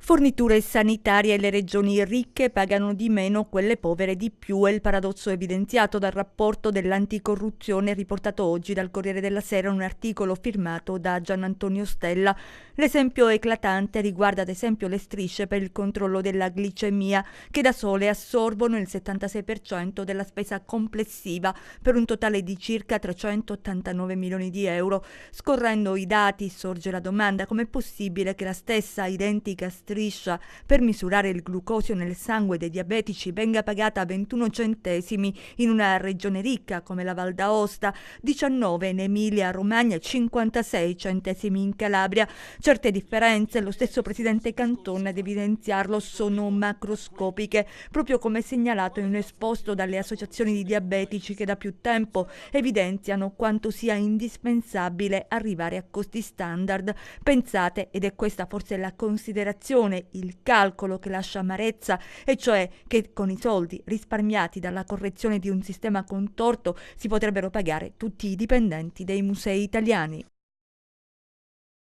Forniture sanitarie, le regioni ricche pagano di meno, quelle povere di più, è il paradosso evidenziato dal rapporto dell'anticorruzione riportato oggi dal Corriere della Sera in un articolo firmato da Gianantonio Stella. L'esempio eclatante riguarda ad esempio le strisce per il controllo della glicemia, che da sole assorbono il 76% della spesa complessiva, per un totale di circa 389 milioni di euro. Scorrendo i dati sorge la domanda: com'è possibile che la stessa identica striscia per misurare il glucosio nel sangue dei diabetici venga pagata a 21 centesimi in una regione ricca come la Val d'Aosta, 19 in Emilia-Romagna e 56 centesimi in Calabria? Certe differenze, lo stesso presidente Cantone ad evidenziarlo, sono macroscopiche, proprio come segnalato in un esposto dalle associazioni di diabetici che da più tempo evidenziano quanto sia indispensabile arrivare a costi standard. Pensate, ed è questa forse la considerazione, il calcolo che lascia amarezza, e cioè che con i soldi risparmiati dalla correzione di un sistema contorto si potrebbero pagare tutti i dipendenti dei musei italiani.